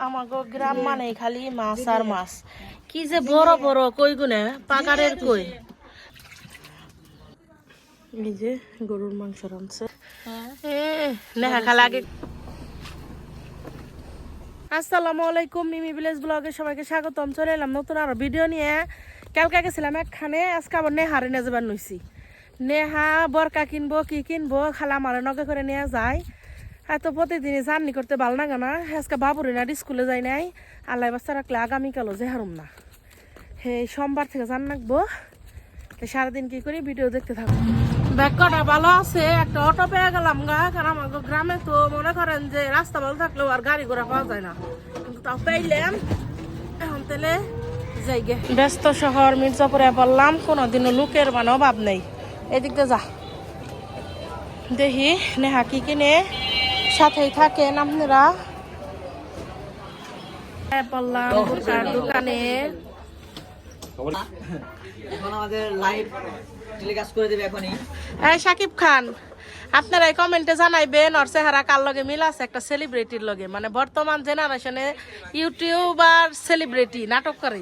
আমাগো গ্রাম মানে খালি মাছ আর মাছ। কি যে বড় বড় কই গুনে পাকারের কই। এই যে গরুর মাংস রাঁধছে। নেহা খালা আগে। আসসালামু আলাইকুম, মিমি ভিলেজ ব্লগে সবাইকে স্বাগতম। চলে এলাম নতুন আরো ভিডিও নিয়ে। কালকে গেছিলাম একখানে, আজকে আবার নেহারে নিয়ে যাবার নইছি। নেহা বরকা কিনবো কি কিনবো, খালা আমার নগে করে নিয়ে যায়। এত প্রতিদিনই জার্নি করতে ভালো লাগে না। আজকে বাবুরে না স্কুলে যাই নাই, আল্লাহ বাচ্চা রাখলে আগামীকালও যে হারুম না। হে সোমবার থেকে জান রাখবো। সারাদিন কি করি ভিডিও দেখতে থাকবো। ব্যাগটা ভালো আছে, একটা অটো পেয়ে গেলাম গা। কারণ আমাকে গ্রামে তো মনে করেন যে রাস্তা ভালো থাকলেও আর গাড়ি ঘোড়া পাওয়া যায় না, কিন্তু তাও পেইলাম। এখন তেলে যাই গে। ব্যস্ত শহর মির্জাপুরে পড়লাম, কোনোদিনও লোকের মানে অভাব নেই। এদিক দিয়ে যা দেখি নেহা কি কিনে, সাথেই থাকেন আপনারা। পড়লাম দোকানে। শাকিব খান, আপনারা কমেন্টে জানাইবেন ওর চেহারা কার লগে মিল আছে একটা সেলিব্রিটির লগে, মানে বর্তমান জেনারেশনে ইউটিউবার সেলিব্রিটি নাটক করে।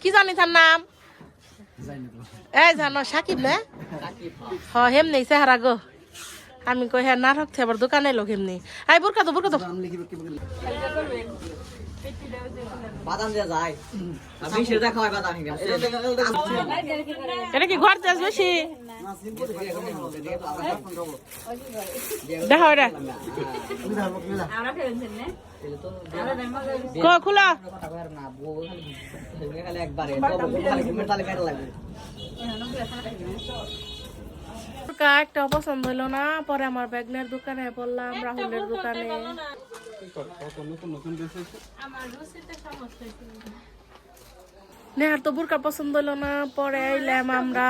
কি জানি তার নাম? এই জানো শাকিব না? হ হেমনি চেহারা গো। আমি কই হ্যাঁ নাটক থেকে আবার দোকানে লোক হেমনি। এই বুরকা তো এটা কি ঘর চাষ বেশি দেখো এটা খোলা একটা পছন্দ হইলো না, পরে আমার ব্যাগনের দোকানে পড়লাম, রাহুলের দোকানে। নেহার তো বুরকা পছন্দ হইলো না, পরে আইলাম আমরা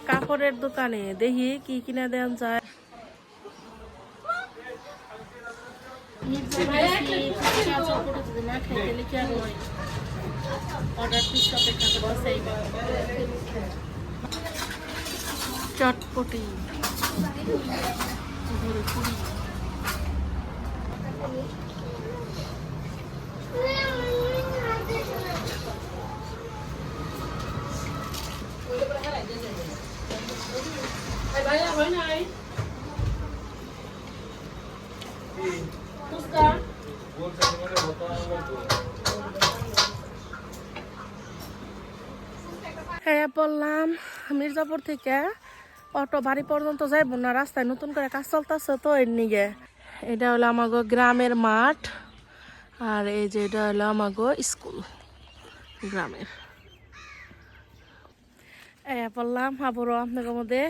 কাপড়ের দোকানে। দেখি কি কিনে দেন যায়। চটপটি হ্যাঁ বললাম মির্জাপুর থেকে অটো বাড়ি পর্যন্ত যাইব না, রাস্তায় নতুন করে কাজ চলতেছে তো এর নিগে। এটা হলো আমাগো গ্রামের মাঠ, আর এই যে এটা হলো আমাগো স্কুল গ্রামের। বললাম আবারও আপনাদের মধ্যে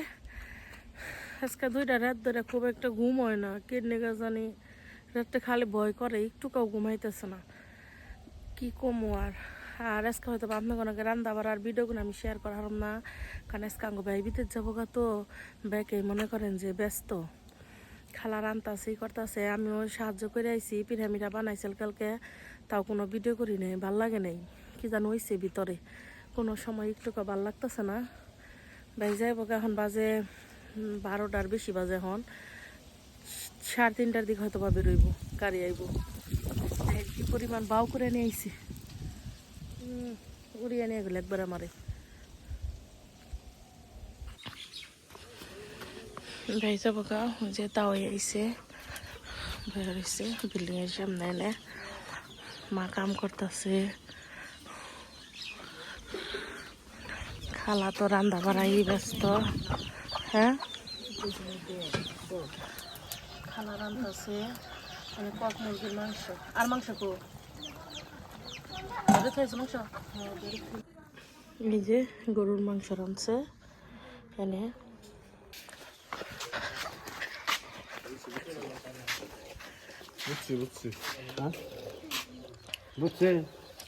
আজকে 2টা রাত ধরে খুব একটা ঘুম হয় না, কিডনি জানি রাতে খালি ভয় করে, একটু কাউ ঘুমাইতেছে না। কি কমো আর আজকে হয়তো আপনাকে রান্না বাড়ার ভিডিওগুলো আমি শেয়ার করার না, কারণ আজকে আঙ্গ ভাই বিতে যাবো গা, তো ব্যাকে মনে করেন যে ব্যস্ত। খালা রান্তাছে করতেছে, আমিও সাহায্য করে আইছি, পিঠা বানাইছিল কালকে, তাও কোনো ভিডিও করি নাই, ভাল লাগে নাই। কি জানো হয়েছে ভিতরে, কোনো সময় একটু ভাল লাগতেছে না। ভাই যাইব এখন বাজে 12টার বেশি বাজে, এখন 3:30টার দিকে হয়তো বা বেরোইব, গাড়ি আইব। কি পরিমাণ বাউ করে নিয়ে আইছি, উড়িয়ে নিয়ে গেল একবার আমারে। ভাই যাবো গা, যে তাও আইসে বের হয়েছে বিল্ডিং এর সামনে এনে, মা কাম করতেছে। খালা তো রান্না বাড়াই ব্যস্ত। হ্যাঁ খালা রান্নাছে, মানে কক মুরগির মাংস আর মাংস কো মাংস। এই যে গরুর মাংস রাঁধছে এনে।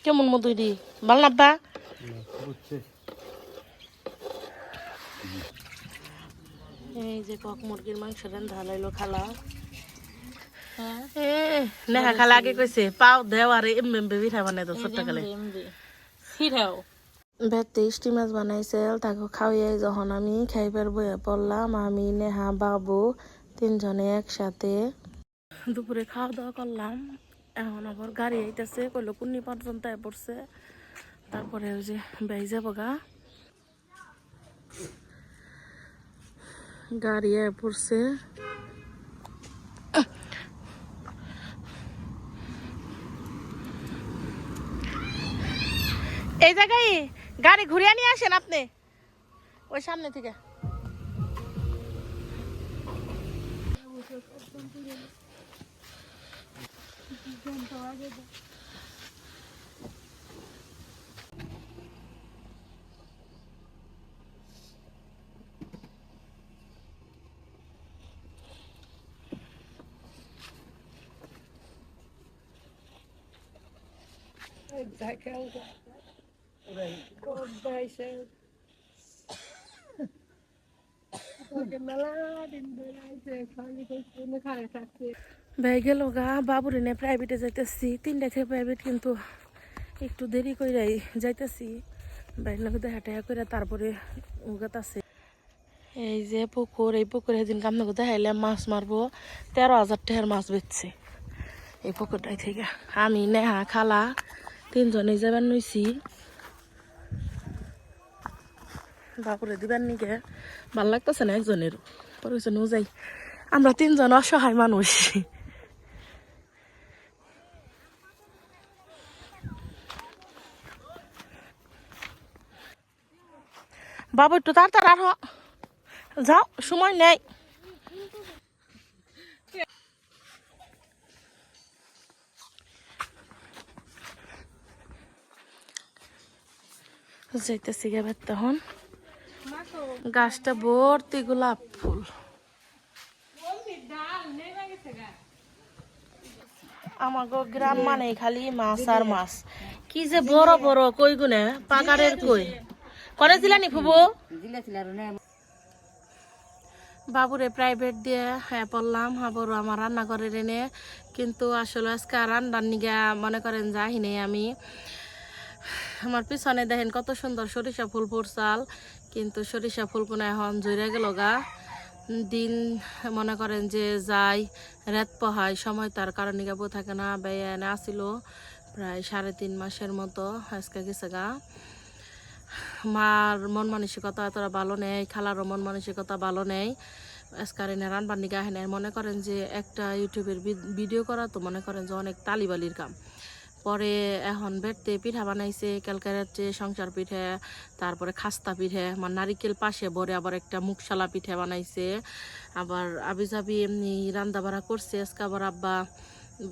কেমন মধুরি ভাল নাব্বা? এই যে কক মুরগির মাংস রান্ধা লাইলো খালা। নেহা খালা আগে কইছে পাও দেও আর এমবে পিঠা বানাই দাও ছোট্ট কালে। বেতে ইষ্টি মাছ বানাইছে, তাকে খাওয়াই যখন আমি খাইবার বইয়া পড়লাম, আমি নেহা বাবু 3জনে একসাথে। দুপুরে খাওয়া দাওয়া করলাম, এখন আবার গাড়ি আইতেছে, কইলো কুন্নি পর্যন্ত পড়ছে, তারপরে ওই যে বেই যাবো গা। গাড়ি পড়ছে, এই জায়গায় গাড়ি ঘুরিয়ে নিয়ে আসেন আপনি ওই সামনে থেকে। ভাই গেল গা, বাবুর এনে প্রাইভেটে যাইতেছি 3টা থেকে প্রাইভেট, কিন্তু একটু দেরি করে যাইতেছি বাইর লোক দেখা টেহা করে, তারপরে উগাত আছে। এই যে পুকুর, এই পুকুরে সেদিন কামনা দেখাইলে মাছ মারবো, 13,000 টাকার মাছ বেচছে এই পুকুরটাই থেকে। আমি নেহা খালা 3 জনে যাবার নইছি, বাপুরে দিবার নিকে ভাল লাগতেছে না একজনের, পরে যাই আমরা 3 জন অসহায় মানুষ। বাবু একটু তাড়াতাড়ি আর যাও, সময় নেই। যাইতেছি গে তখন, গাছটা ভর্তি গোলাপ ফুল। আমার গ্রাম মানে খালি মাছ আর মাছ, কি যে বড় বড় কই গুনে পাকারের কই করে দিলানি ফুবু। বাবুরে প্রাইভেট দিয়ে হ্যাঁ পড়লাম, আবারও আমার রান্নাঘরের এনে, কিন্তু আসলে আজকে রান্নার নিগা মনে করেন যাই নেই আমি। আমার পিছনে দেখেন কত সুন্দর সরিষা ফুল ফুটছাল, কিন্তু সরিষা ফুল কোনো এখন জুড়ে গেল গা। দিন মনে করেন যে যাই রাত পহায়, সময় তার কারণ নিগাবো থাকে না। বেয়ানে আসিল প্রায় 3.5 মাসের মতো, আজকে গেছে গা। মার মন মানসিকতা এতটা ভালো নেই, খালারও মন মানসিকতা ভালো নেই। আজকার এনে রানবার নিগা হেনে মনে করেন যে একটা ইউটিউবের ভিডিও করা তো মনে করেন যে অনেক তালিবালির কাম। পরে এখন বেড়তে পিঠা বানাইছে, ক্যালকারেটে সংসার পিঠে, তারপরে খাস্তা পিঠে, আমার নারিকেল পাশে ভরে আবার একটা মুখশালা পিঠে বানাইছে। আবার আবিজাবি এমনি রান্না বাড়া করছে। আজকে আবার আব্বা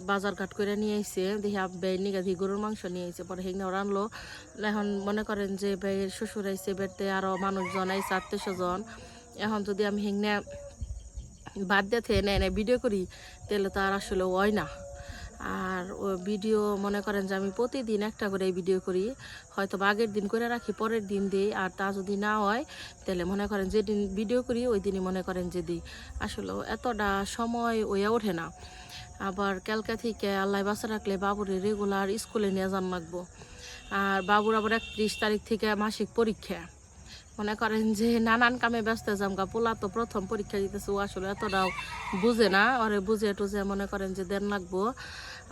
বাজার ঘাট করে নিয়ে আইছে, দেখি আব্বাই নিগা দিয়ে গরুর মাংস নিয়ে আইছে, পরে হেগনাও রানলো। এখন মনে করেন যে ভাইয়ের শ্বশুর আইছে, বেড়তে আরও মানুষজন আইছে, 800 জন। এখন যদি আমি হেগনা বাদ দিয়ে এনে ভিডিও করি তাহলে তো আর আসলে হয় না। আর ও ভিডিও মনে করেন যে আমি প্রতিদিন একটা করে ভিডিও করি, হয়তো আগের দিন করে রাখি, পরের দিন দিই। আর তা যদি না হয় তাহলে মনে করেন যেদিন ভিডিও করি ওই দিনই মনে করেন যে দিই। আসলে এতটা সময় ওয়া ওঠে না। আবার ক্যালকা থেকে আল্লাহ বাসা রাখলে বাবুরে রেগুলার স্কুলে নিয়ে যান লাগবো। আর বাবুর আবার 31 তারিখ থেকে মাসিক পরীক্ষা, মনে করেন যে নানান কামে ব্যস্ত জামগা। পোলা তো প্রথম পরীক্ষা দিতেছে, ও আসলে এতটাও বুঝে না, ওরে বুঝে টুঝে মনে করেন যে দেন লাগবো।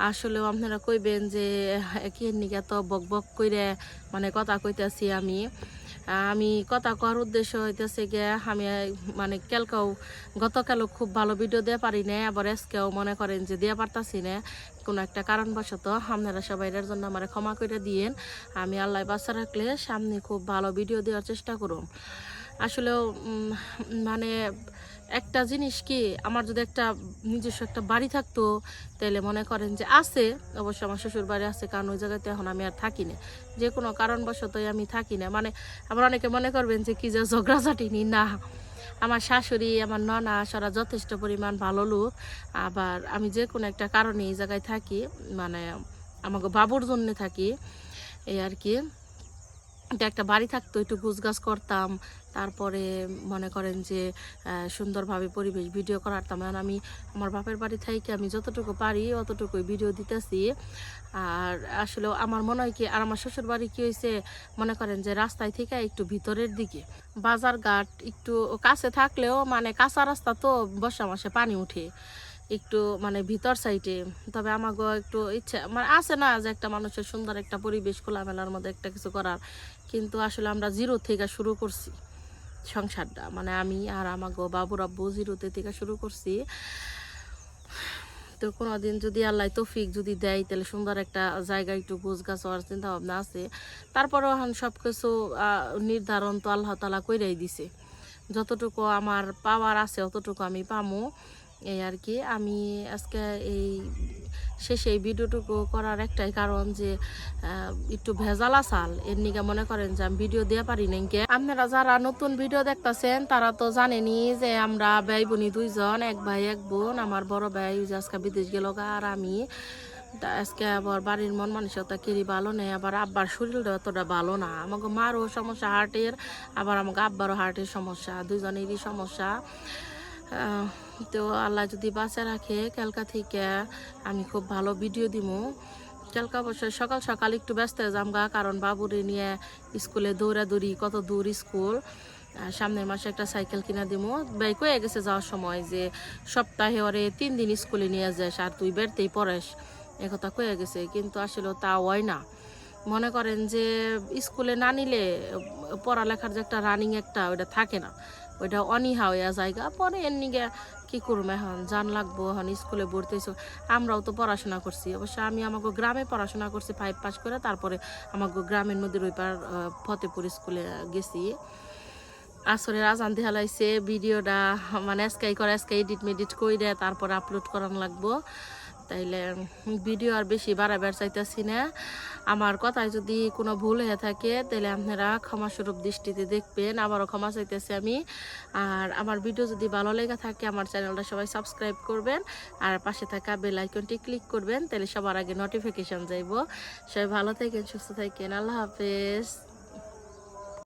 আসলেও আপনারা কইবেন যে কি নিকে তো বক বক করে মানে কথা কইতেছি। আমি কথা কওয়ার উদ্দেশ্য হইতেছে গিয়ে আমি মানে গতকালও খুব ভালো ভিডিও দিয়ে পারি না, আবার আজকেও মনে করেন যে দিয়ে পারতাছি না কোনো একটা কারণবশত। আপনারা সবাই এর জন্য আমার ক্ষমা করে দিয়েন। আমি আল্লাহ বাচ্চা রাখলে সামনে খুব ভালো ভিডিও দেওয়ার চেষ্টা করুম। আসলেও মানে একটা জিনিস কি, আমার যদি একটা নিজস্ব একটা বাড়ি থাকতো তাহলে মনে করেন যে আছে, অবশ্য আমার শ্বশুর বাড়ি আছে, কারণ ওই জায়গাতে এখন আমি আর থাকি না, যে কোনো কারণবশতই আমি থাকি না। মানে আবার অনেকে মনে করবেন যে কি যে ঝগড়াঝাটিনি, না, আমার শাশুড়ি আমার ননা সারা যথেষ্ট পরিমাণ ভালো লোক। আবার আমি যে কোনো একটা কারণে এই জায়গায় থাকি, মানে আমাকে বাবুর জন্য থাকি, এই আর কি। একটা বাড়ি থাকতো, একটু গুছগাছ করতাম, তারপরে মনে করেন যে সুন্দরভাবে পরিবেশ ভিডিও করাতাম। আমি আমার বাপের বাড়ি থেকে আমি যতটুকু পারি অতটুকুই ভিডিও দিতেছি। আর আসলে আমার মনে হয় কি, আর আমার শ্বশুর বাড়ি কি হয়েছে মনে করেন যে রাস্তায় থেকে একটু ভিতরের দিকে, বাজার ঘাট একটু কাছে থাকলেও মানে কাঁচা রাস্তা তো বর্ষা মাসে পানি উঠে, একটু মানে ভিতর সাইডে। তবে আমাকে একটু ইচ্ছা মানে আছে না যে একটা মানুষের সুন্দর একটা পরিবেশ খোলামেলার মধ্যে একটা কিছু করার, কিন্তু আসলে আমরা জিরো থেকে শুরু করছি সংসারটা, মানে আমি আর আমাকে বাবুর আব্বু জিরোতে থেকে শুরু করছি। তো কোনোদিন যদি আল্লাহ তৌফিক যদি দেয় তাহলে সুন্দর একটা জায়গা একটু গোছ গাছ হওয়ার চিন্তা ভাবনা আছে। তারপরেও এখন সব কিছু নির্ধারণ তো আল্লাহ তালা কইরাই দিছে, যতটুকু আমার পাওয়ার আছে অতটুকু আমি পামো, এই আর কি। আমি আজকে এই শেষে এই ভিডিওটুকু করার একটাই কারণ যে একটু ভেজাল আসাল এর নিকে মনে করেন যে আমি ভিডিও দিয়ে পারি না। আপনারা যারা নতুন ভিডিও দেখতেছেন তারা তো জানেনি যে আমরা ভাই বোনি দুইজন, এক ভাই এক বোন। আমার বড় ভাই যে আজকে বিদেশ গেল আর আমি আজকে আবার বাড়ির মন মানসিকতা কেরি ভালো নেই, আবার আব্বার শরীরটা অতটা ভালো না। আমাকে মারও সমস্যা হার্টের, আবার আমাকে আব্বারও হার্টের সমস্যা, দুজনেরই সমস্যা। তো আল্লাহ যদি বাঁচা রাখে কালকা থেকে আমি খুব ভালো ভিডিও দিব। কালকা অবশ্যই সকাল সকাল একটু ব্যস্ত হয়ে যামগা, কারণ বাবুরে নিয়ে স্কুলে দৌড়াদৌড়ি, কত দূর স্কুল। সামনের মাসে একটা সাইকেল কিনা দিব। ব্যয় কয়ে গেছে যাওয়ার সময় যে সপ্তাহে ওরে 3 দিন স্কুলে নিয়ে যাস আর তুই বেড়তেই পড়েস, একথা কয়ে গেছে। কিন্তু আসলে তা হয় না। মনে করেন যে স্কুলে না নিলে পড়ালেখার যে একটা রানিং একটা ওইটা থাকে না, ওইটা অনীহা হইয়া জায়গা। পরে এর নিগে কী করবো, এখন জান লাগবো, এখন স্কুলে ভর্তি হয়েছে। আমরাও তো পড়াশোনা করছি, অবশ্য আমি আমাকে গ্রামে পড়াশোনা করছি 5 পাস করে, তারপরে আমাকে গ্রামের নদীর ওই পার ফতেপুর স্কুলে গেছি। আসরের আজান দিয়ে হালাইছে, ভিডিওটা মানে আজকাই করে আজকে এডিট মেডিট করে তারপরে আপলোড করানো লাগবো। তাইলে ভিডিও আর বেশি বাড়াবার চাইতেছি না। আমার কথায় যদি কোনো ভুল হয়ে থাকে তাহলে আপনারা ক্ষমাস্বরূপ দৃষ্টিতে দেখবেন, আবারও ক্ষমা চাইতেছি আমি। আর আমার ভিডিও যদি ভালো লেগে থাকে আমার চ্যানেলটা সবাই সাবস্ক্রাইব করবেন, আর পাশে থাকা বেল আইকনটি ক্লিক করবেন, তাহলে সবার আগে নোটিফিকেশন যাইব। সবাই ভালো থাকেন, সুস্থ থাকেন, আল্লাহ হাফেজ।